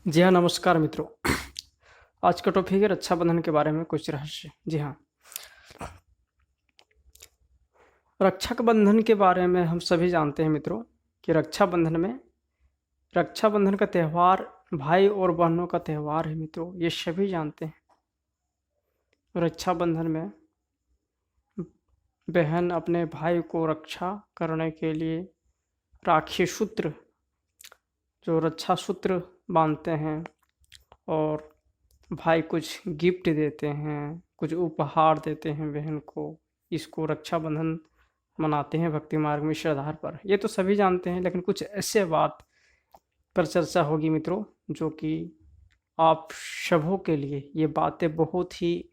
जी हाँ, नमस्कार मित्रों। आज का टॉपिक है रक्षाबंधन के बारे में कुछ रहस्य। जी हाँ, रक्षाबंधन के बारे में हम सभी जानते हैं मित्रों कि रक्षाबंधन का त्यौहार भाई और बहनों का त्यौहार है मित्रों, ये सभी जानते हैं। रक्षाबंधन में बहन अपने भाई को रक्षा करने के लिए राखी सूत्र, जो रक्षा सूत्र बांधते हैं और भाई कुछ गिफ्ट देते हैं, कुछ उपहार देते हैं बहन को। इसको रक्षाबंधन मनाते हैं भक्ति मार्ग में इस आधार पर। ये तो सभी जानते हैं, लेकिन कुछ ऐसे बात पर चर्चा होगी मित्रों जो कि आप सबों के लिए ये बातें बहुत ही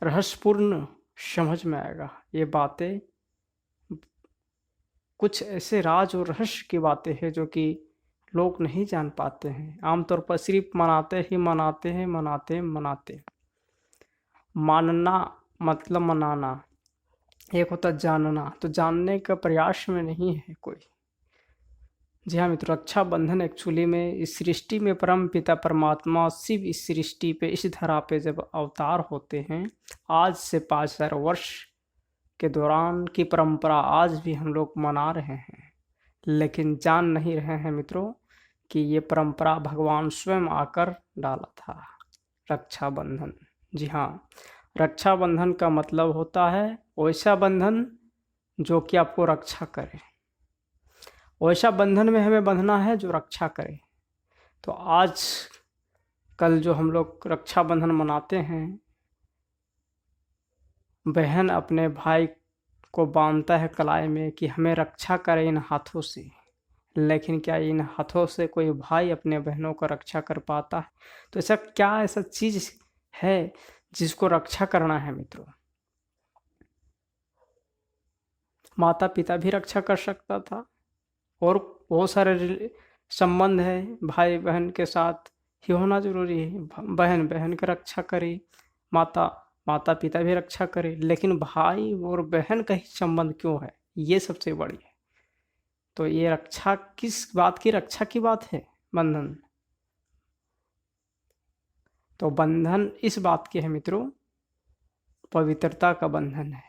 रहस्यपूर्ण समझ में आएगा। ये बातें कुछ ऐसे राज और रहस्य की बातें हैं जो कि लोग नहीं जान पाते हैं। आमतौर पर सिर्फ मनाते। मानना मतलब मनाना, एक होता है जानना, तो जानने का प्रयास में नहीं है कोई। जी हाँ मित्रों, रक्षाबंधन एक्चुअली में इस सृष्टि में परम पिता परमात्मा शिव इस सृष्टि पे, इस धरा पे जब अवतार होते हैं, आज से 5000 वर्ष के दौरान की परंपरा आज भी हम लोग मना रहे हैं। लेकिन जान नहीं रहे हैं मित्रों कि ये परंपरा भगवान स्वयं आकर डाला था रक्षाबंधन। जी हाँ, रक्षाबंधन का मतलब होता है वैसा बंधन जो कि आपको रक्षा करे। वैसा बंधन में हमें बंधना है जो रक्षा करे। तो आज कल जो हम लोग रक्षाबंधन मनाते हैं, बहन अपने भाई को बांधता है कलाई में कि हमें रक्षा करे इन हाथों से। लेकिन क्या इन हाथों से कोई भाई अपने बहनों को रक्षा कर पाता है? तो ऐसा चीज है जिसको रक्षा करना है मित्रों? माता पिता भी रक्षा कर सकता था, और बहुत सारे संबंध है भाई बहन के साथ ही होना जरूरी है। बहन बहन की रक्षा करे, माता माता पिता भी रक्षा करे, लेकिन भाई और बहन का ही संबंध क्यों है? ये सबसे बड़ी है। तो ये रक्षा किस बात की रक्षा की बात है? बंधन। तो बंधन इस बात की है मित्रों, पवित्रता का बंधन है।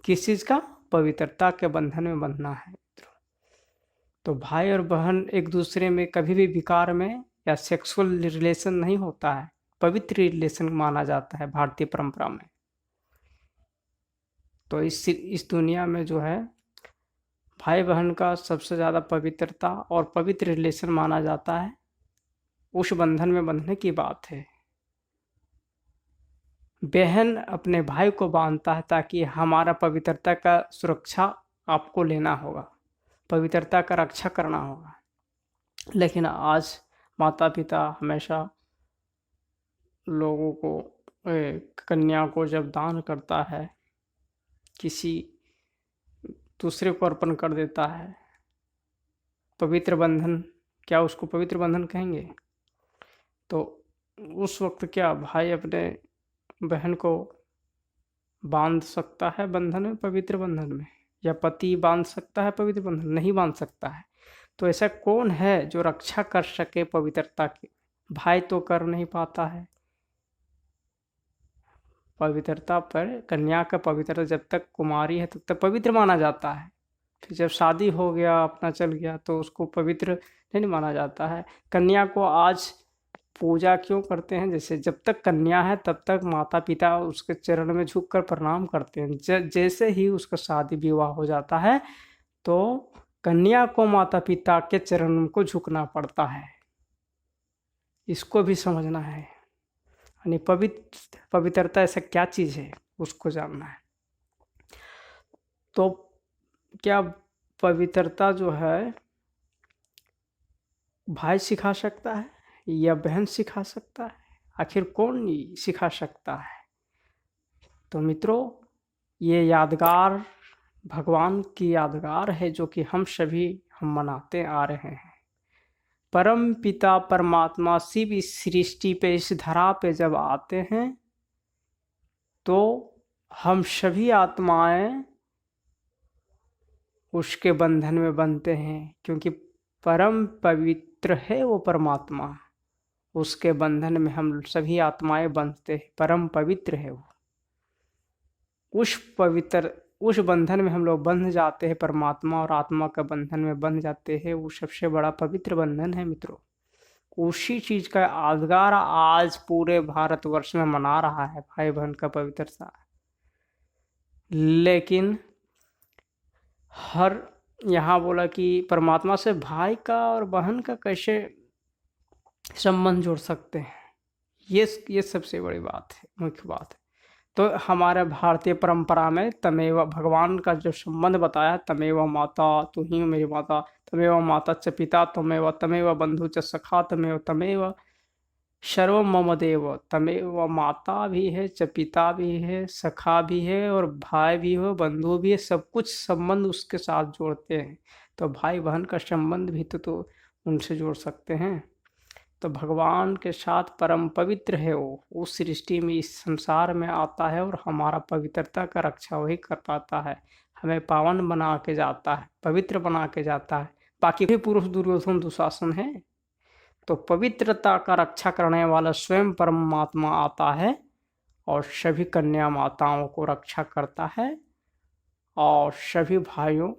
किस चीज का? पवित्रता के बंधन में बंधना है मित्रों। तो भाई और बहन एक दूसरे में कभी भी विकार में या सेक्सुअल रिलेशन नहीं होता है, पवित्र रिलेशन माना जाता है भारतीय परंपरा में। तो इस दुनिया में जो है भाई बहन का सबसे ज़्यादा पवित्रता और पवित्र रिलेशन माना जाता है, उस बंधन में बंधने की बात है। बहन अपने भाई को बांधता है ताकि हमारा पवित्रता का सुरक्षा आपको लेना होगा, पवित्रता का रक्षा करना होगा। लेकिन आज माता पिता हमेशा लोगों को कन्या को जब दान करता है, किसी दूसरे को अर्पण कर देता है, पवित्र बंधन, क्या उसको पवित्र बंधन कहेंगे? तो उस वक्त क्या भाई अपने बहन को बांध सकता है बंधन में, पवित्र बंधन में? या पति बांध सकता है पवित्र बंधन? नहीं बांध सकता है। तो ऐसा कौन है जो रक्षा कर सके पवित्रता की? भाई तो कर नहीं पाता है। पवित्रता पर कन्या का पवित्रता जब तक कुमारी है तब तक पवित्र माना जाता है। फिर जब शादी हो गया, अपना चल गया, तो उसको पवित्र नहीं माना जाता है। कन्या को आज पूजा क्यों करते हैं? जैसे जब तक कन्या है तब तक माता पिता उसके चरण में झुककर प्रणाम करते हैं। जैसे ही उसका शादी विवाह हो जाता है तो कन्या को माता पिता के चरण को झुकना पड़ता है। इसको भी समझना है। यानी पवित्रता ऐसा क्या चीज़ है, उसको जानना है। तो क्या पवित्रता जो है भाई सिखा सकता है या बहन सिखा सकता है? आखिर कौन सिखा सकता है? तो मित्रों, ये यादगार भगवान की यादगार है जो कि हम मनाते आ रहे हैं। परम पिता परमात्मा शिव इस सृष्टि पे, इस धरा पे जब आते हैं तो हम सभी आत्माएं उसके बंधन में बंधते हैं, क्योंकि परम पवित्र है वो परमात्मा, उसके बंधन में हम सभी आत्माएं बंधते हैं, परम पवित्र है वो। उस बंधन में हम लोग बंध जाते हैं, परमात्मा और आत्मा का बंधन में बंध जाते हैं। वो सबसे बड़ा पवित्र बंधन है मित्रों। उसी चीज का यादगार आज पूरे भारतवर्ष में मना रहा है भाई बहन का पवित्रता। लेकिन हर यहाँ बोला कि परमात्मा से भाई का और बहन का कैसे संबंध जोड़ सकते हैं, ये सबसे बड़ी बात है, मुख्य बात है। तो हमारे भारतीय परंपरा में तमेव भगवान का जो संबंध बताया, तमेव माता तू ही मेरी माता, तमेव माता च पिता तमेव, तमेव बंधु च सखा तमेव, तमेव सर्व मम देव। तमेव माता भी है, च पिता भी है, सखा भी है और भाई भी हो, बंधु भी है, सब कुछ संबंध उसके साथ जोड़ते हैं। तो भाई बहन का संबंध भी तो उनसे जोड़ सकते हैं। तो भगवान के साथ परम पवित्र है वो, उस सृष्टि में इस संसार में आता है और हमारा पवित्रता का रक्षा वही कर पाता है, हमें पावन बना के जाता है, पवित्र बना के जाता है। बाकी भी पुरुष दुर्योधन दुशासन है, तो पवित्रता का रक्षा करने वाला स्वयं परमात्मा आता है और सभी कन्या माताओं को रक्षा करता है और सभी भाइयों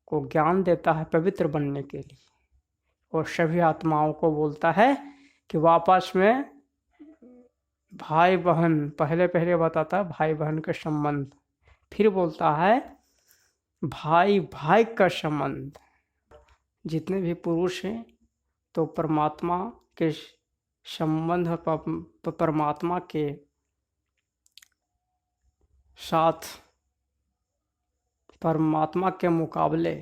को ज्ञान देता है पवित्र बनने के लिए, और सभी आत्माओं को बोलता है कि वापस में भाई बहन, पहले बताता है भाई बहन का संबंध, फिर बोलता है भाई भाई का संबंध। जितने भी पुरुष हैं तो परमात्मा के संबंध, परमात्मा के साथ, परमात्मा के मुकाबले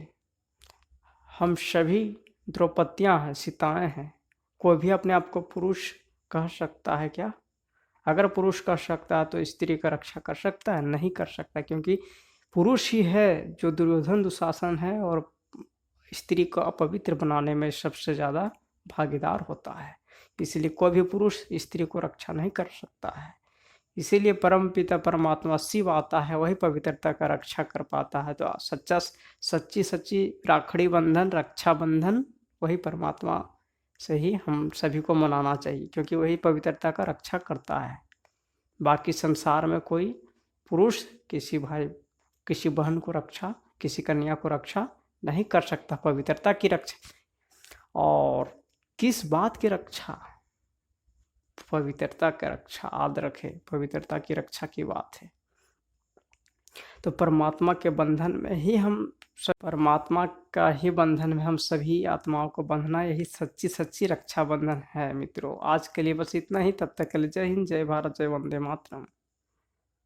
हम सभी द्रौपदियाँ हैं, सीताएं हैं। कोई भी अपने आप को पुरुष कह सकता है क्या? अगर पुरुष कह सकता है तो स्त्री का रक्षा कर सकता है? नहीं कर सकता, क्योंकि पुरुष ही है जो दुर्योधन दुशासन है और स्त्री को अपवित्र बनाने में सबसे ज़्यादा भागीदार होता है। इसलिए कोई भी पुरुष स्त्री को रक्षा नहीं कर सकता है। इसीलिए परम पिता परमात्मा शिव आता है, वही पवित्रता का रक्षा कर पाता है। तो सच्ची राखड़ी बंधन, रक्षा बंधन वही परमात्मा से ही हम सभी को मनाना चाहिए, क्योंकि वही पवित्रता का रक्षा करता है। बाकी संसार में कोई पुरुष किसी भाई, किसी बहन को रक्षा, किसी कन्या को रक्षा नहीं कर सकता। पवित्रता की रक्षा, और किस बात की रक्षा? पवित्रता की रक्षा, याद रखे, पवित्रता की रक्षा की बात है। तो परमात्मा के बंधन में ही हम, परमात्मा का ही बंधन में हम सभी आत्माओं को बंधना, यही सच्ची रक्षा बंधन है मित्रों। आज के लिए बस इतना ही। तब तक के लिए जय हिंद, जय भारत, जय वंदे मातरम।